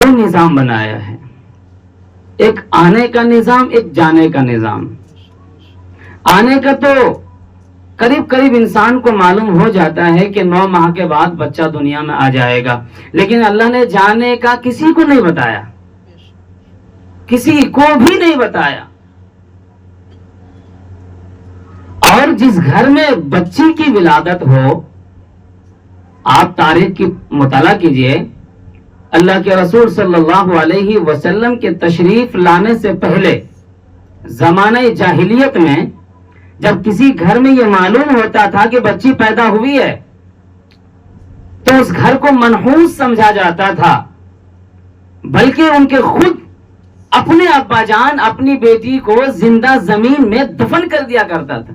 دو نظام بنایا ہے، ایک آنے کا نظام، ایک جانے کا نظام۔ آنے کا تو قریب قریب انسان کو معلوم ہو جاتا ہے کہ 9 ماہ کے بعد بچہ دنیا میں آ جائے گا، لیکن اللہ نے جانے کا کسی کو نہیں بتایا، کسی کو بھی نہیں بتایا۔ اور جس گھر میں بچی کی ولادت ہو، آپ تاریخ کی مطالعہ کیجئے، اللہ کے رسول صلی اللہ علیہ وسلم کے تشریف لانے سے پہلے زمانہ جاہلیت میں جب کسی گھر میں یہ معلوم ہوتا تھا کہ بچی پیدا ہوئی ہے تو اس گھر کو منحوس سمجھا جاتا تھا، بلکہ ان کے خود اپنے ابا جان اپنی بیٹی کو زندہ زمین میں دفن کر دیا کرتا تھا۔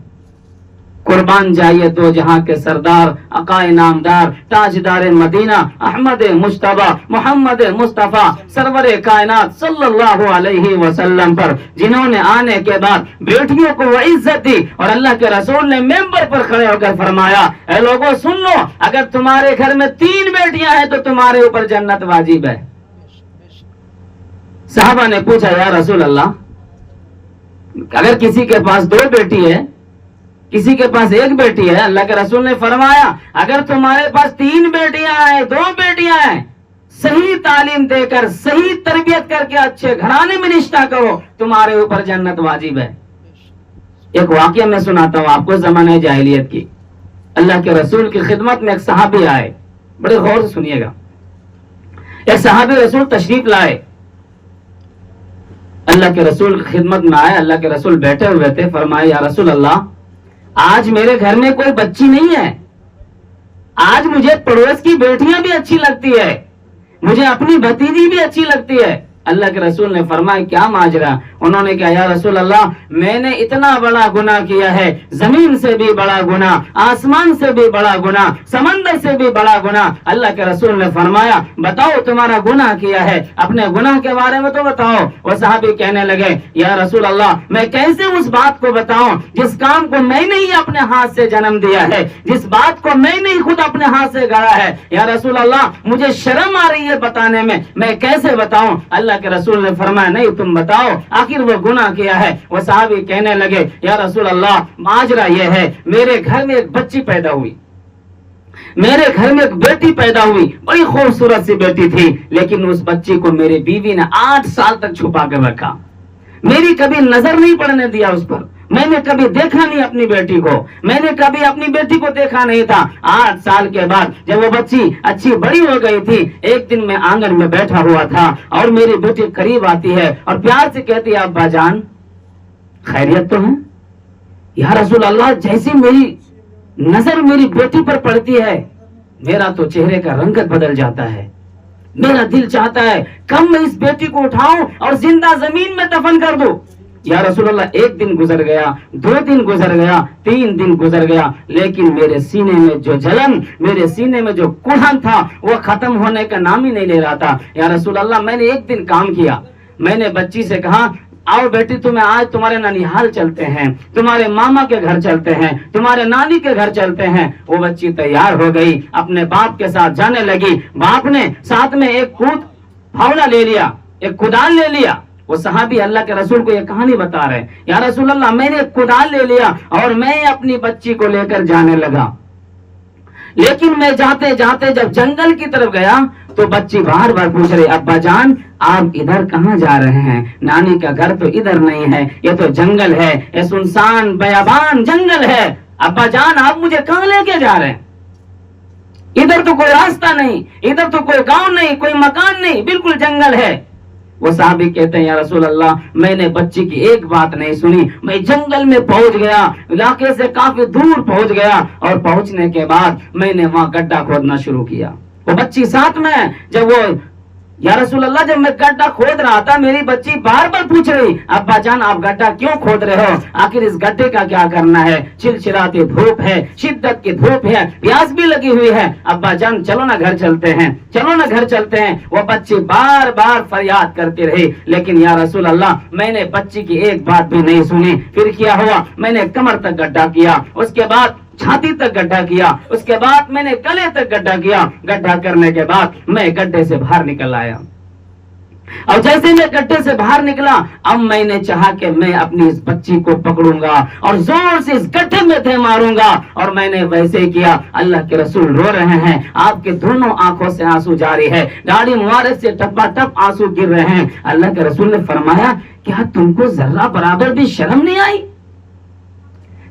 قربان جائیے دو جہاں کے سردار عقائے نامدار تاجدار مدینہ احمد مجتبی محمد مصطفیٰ سرور کائنات صلی اللہ علیہ وسلم پر، جنہوں نے آنے کے بعد بیٹیوں کو وہ عزت دی، اور اللہ کے رسول نے ممبر پر کھڑے ہو کر فرمایا، اے لوگوں سن لو، اگر تمہارے گھر میں 3 بیٹیاں ہیں تو تمہارے اوپر جنت واجب ہے۔ صحابہ نے پوچھا، یا رسول اللہ، اگر کسی کے پاس 2 بیٹی ہے، کسی کے پاس 1 بیٹی ہے، اللہ کے رسول نے فرمایا اگر تمہارے پاس 3 بیٹیاں ہیں، 2 بیٹیاں ہیں، صحیح تعلیم دے کر صحیح تربیت کر کے اچھے گھرانے میں نشتہ کرو، تمہارے اوپر جنت واجب ہے۔ ایک واقعہ میں سناتا ہوں آپ کو زمانہ جاہلیت کی۔ اللہ کے رسول کی خدمت میں ایک صحابی آئے، بڑے غور سے سنیے گا۔ ایک صحابی رسول تشریف لائے، اللہ کے رسول کی خدمت میں آئے، اللہ کے رسول بیٹھے ہوئے تھے، فرمائے یا رسول اللہ، آج میرے گھر میں کوئی بچی نہیں ہے، آج مجھے پڑوس کی بیٹیاں بھی اچھی لگتی ہے، مجھے اپنی بھتیجی بھی اچھی لگتی ہے۔ اللہ کے رسول نے فرمایا کیا ماجرا؟ انہوں نے کہا یا رسول اللہ، میں نے اتنا بڑا گناہ کیا ہے، زمین سے بھی بڑا گناہ، آسمان سے بھی بڑا گناہ، سمندر سے بھی بڑا گناہ۔ اللہ کے رسول نے فرمایا بتاؤ تمہارا گناہ کیا ہے، اپنے گناہ کے بارے میں تو بتاؤ۔ وہ صحابی کہنے لگے یا رسول اللہ، میں کیسے اس بات کو بتاؤں جس کام کو میں نے ہی اپنے ہاتھ سے جنم دیا ہے، جس بات کو میں نے ہی خود اپنے ہاتھ سے گڑا ہے، یا رسول اللہ مجھے شرم آ رہی ہے بتانے میں کیسے بتاؤں؟ اللہ کے رسول نے فرمایا نہیں تم بتاؤ، آخر وہ گناہ کیا ہے؟ وہ صحابی کہنے لگے یا رسول اللہ ماجرا یہ ہے، میرے گھر میں ایک بچی پیدا ہوئی، میرے گھر میں ایک بیٹی پیدا ہوئی، بڑی خوبصورت سی بیٹی تھی، لیکن اس بچی کو میری بیوی نے 8 سال تک چھپا کر رکھا، میری کبھی نظر نہیں پڑنے دیا اس پر، میں نے کبھی دیکھا نہیں اپنی بیٹی کو، میں نے کبھی اپنی بیٹی کو دیکھا نہیں تھا۔ 8 سال کے بعد جب وہ بچی اچھی بڑی ہو گئی تھی، ایک دن میں آنگن میں بیٹھا ہوا تھا اور میری بیٹی قریب آتی ہے اور پیار سے کہتی ہے ابا جان خیریت تو ہے؟ یا رسول اللہ جیسی میری نظر میری بیٹی پر پڑتی ہے میرا تو چہرے کا رنگت بدل جاتا ہے، میرا دل چاہتا ہے کب میں اس بیٹی کو اٹھاؤں اور زندہ زمین میں دفن کر دوں۔ یا رسول اللہ 1 دن گزر گیا، 2 دن گزر گیا، 3 دن گزر گیا، لیکن میرے سینے میں جو جلن، میرے سینے میں جو کڑھن تھا وہ ختم ہونے کا نام ہی نہیں لے رہا تھا۔ یا رسول اللہ میں نے 1 دن کام کیا، میں نے بچی سے کہا آؤ بیٹی تمہیں آج تمہارے ننیحال چلتے ہیں، تمہارے ماما کے گھر چلتے ہیں، تمہارے نانی کے گھر چلتے ہیں۔ وہ بچی تیار ہو گئی، اپنے باپ کے ساتھ جانے لگی، باپ نے ساتھ میں ایک پھاوڑا لے لیا، ایک کدال لے لیا۔ وہ صحابی اللہ کے رسول کو یہ کہانی بتا رہے یا رسول اللہ میں نے ایک کدال لے لیا اور میں اپنی بچی کو لے کر جانے لگا، لیکن میں جاتے جاتے جب جنگل کی طرف گیا تو بچی بار بار پوچھ رہی ابا جان آپ ادھر کہاں جا رہے ہیں؟ نانی کا گھر تو ادھر نہیں ہے، یہ تو جنگل ہے، یہ سنسان بیابان جنگل ہے، ابا جان آپ مجھے کہاں لے کے جا رہے ہیں؟ ادھر تو کوئی راستہ نہیں، ادھر تو کوئی گاؤں نہیں، کوئی مکان نہیں، بالکل جنگل ہے۔ وہ صحابی کہتے ہیں یا رسول اللہ میں نے بچی کی ایک بات نہیں سنی، میں جنگل میں پہنچ گیا، علاقے سے کافی دور پہنچ گیا، اور پہنچنے کے بعد میں نے وہاں گڈھا کھودنا شروع کیا، وہ بچی ساتھ میں ہے۔ جب وہ یا رسول اللہ جب میں گڈھا کھود رہا تھا میری بچی بار بار پوچھ رہی ابا جان آپ گڈھا کیوں کھود رہے ہو؟ آخر اس گڈھے کا کیا کرنا ہے؟ چلچلاتی دھوپ ہے، شدت کی دھوپ ہے، پیاس بھی لگی ہوئی ہے، ابا جان چلو نا گھر چلتے ہیں، چلو نا گھر چلتے ہیں۔ وہ بچی بار بار فریاد کرتی رہی، لیکن یا رسول اللہ میں نے بچی کی ایک بات بھی نہیں سنی۔ پھر کیا ہوا، میں نے کمر تک گڈھا کیا، اس کے بعد چھاتی تک گڈھا کیا، اس کے بعد میں نے گلے تک گڈھا کیا، گڈھا کرنے کے بعد میں گڈھے سے باہر نکل آیا۔ اور جیسے میں گڈھے سے باہر نکلا، اب میں نے چاہا کہ میں اپنی اس بچی کو پکڑوں گا اور زور سے اس گڈھے میں دے ماروں گا، اور میں نے ویسے ہی کیا۔ اللہ کے رسول رو رہے ہیں، آپ کے دونوں آنکھوں سے آنسو جاری ہے، داڑھی مبارک سے ٹپا ٹپ آنسو گر رہے ہیں۔ اللہ کے رسول نے فرمایا، کیا تم کو ذرہ برابر بھی شرم نہیں آئی؟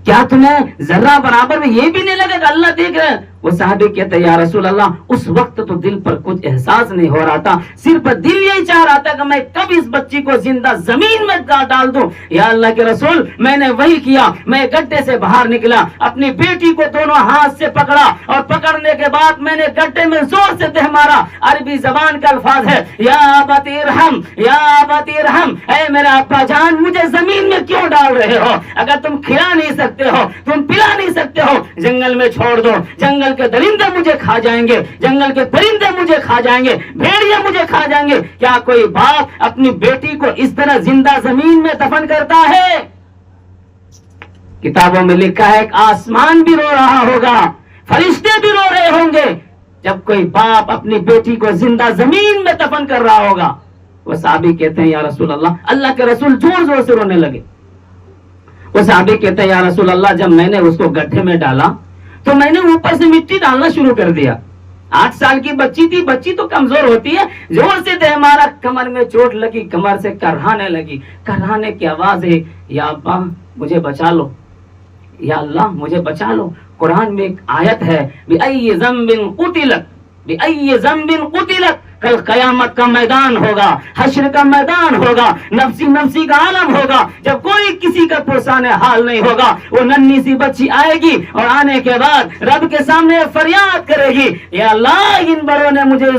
کیا تمہیں ذرہ برابر میں یہ بھی نہیں لگا کہ اللہ دیکھ رہے ہیں؟ وہ صحابی کہتے ہیں یا رسول اللہ، اس وقت تو دل پر کچھ احساس نہیں ہو رہا تھا، صرف دل یہی چاہ رہا تھا کہ میں کب اس بچی کو زندہ زمین میں ڈال دوں۔ یا اللہ کے رسول، میں نے وہی کیا، میں گڈھے سے باہر نکلا، اپنی بیٹی کو دونوں ہاتھ سے پکڑا، اور پکڑنے کے بعد میں نے گڈھے میں زور سے دہ مارا۔ عربی زبان کا الفاظ ہے یا ابت ارحم، یا ابت ارحم، اے میرا ابا جان مجھے زمین میں کیوں ڈال رہے ہو؟ اگر تم کھلا نہیں سکتے ہو، تم پلا نہیں سکتے ہو، جنگل میں چھوڑ دو، جنگل کے درندے مجھے کھا جائیں گے، جنگل کے پرندے مجھے کھا جائیں گے، بھیڑیا مجھے کھا جائیں گے۔ کیا کوئی باپ اپنی بیٹی کو اس طرح زندہ زمین میں دفن کرتا ہے؟ کتابوں میں لکھا ہے کہ آسمان بھی رو رہا ہوگا، فرشتے بھی رو رہے ہوں گے جب کوئی باپ اپنی بیٹی کو زندہ زمین میں دفن کر رہا ہوگا۔ وہ صحابی کہتے ہیں یا رسول اللہ، اللہ کے رسول زور زور سے رونے لگے۔ وہ صحابی کہتے ہیں یا رسول اللہ، جب میں نے اس کو گڈھے میں ڈالا تو میں نے اوپر سے مٹی ڈالنا شروع کر دیا۔ 8 سال کی بچی تھی، بچی تو کمزور ہوتی ہے، زور سے دے مارا، کمر میں چوٹ لگی، کمر سے کرہانے لگی، کرہانے کی آواز ہے یا ابا مجھے بچا لو، یا اللہ مجھے بچا لو۔ قرآن میں ایک آیت ہے بِأَيِّ ذَنبٍ قُتِلَتْ، بِأَيِّ ذَنبٍ قُتِلَتْ، کل قیامت کا میدان ہوگا، حشر کا میدان ہوگا، نفسی نفسی کا عالم ہوگا، جب کوئی کسی کا پرسان حال نہیں ہوگا۔ وہ ننھی سی بچی آئے گی اور آنے کے بعد رب کے سامنے فریاد کرے گی یا اللہ ان بڑوں نے مجھے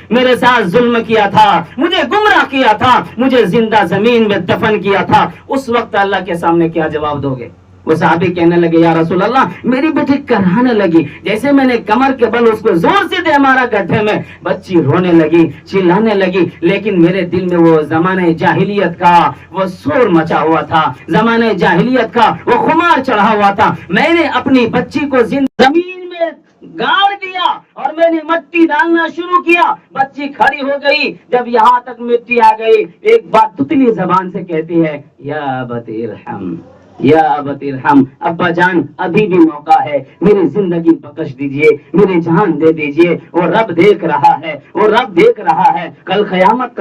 میرے ساتھ ظلم کیا تھا، مجھے گمراہ کیا تھا، مجھے زندہ زمین میں دفن کیا تھا۔ اس وقت اللہ کے سامنے کیا جواب دو گے؟ وہ صحابی کہنے لگے یا رسول اللہ، میری بیٹی کرہانے لگی، جیسے میں نے کمر کے بل اس کو زور سے دے مارا گڈھے میں، بچی رونے لگی، چلانے لگی، لیکن میرے دل میں وہ زمانے جاہلیت کا وہ سور مچا ہوا تھا، زمانے جاہلیت کا وہ خمار چڑھا ہوا تھا۔ میں نے اپنی بچی کو زمین میں گاڑ دیا اور میں نے مٹی ڈالنا شروع کیا، بچی کھڑی ہو گئی، جب یہاں تک مٹی آ گئی، ایک بات تتلی زبان سے کہتی ہے یا ابت ارحم، یا ابت ارحم، ابا جان ابھی بھی موقع ہے، میری زندگی بخش دیجئے، میری جان دے دیجئے، وہ رب دیکھ رہا ہے، وہ رب دیکھ رہا ہے، کل قیامت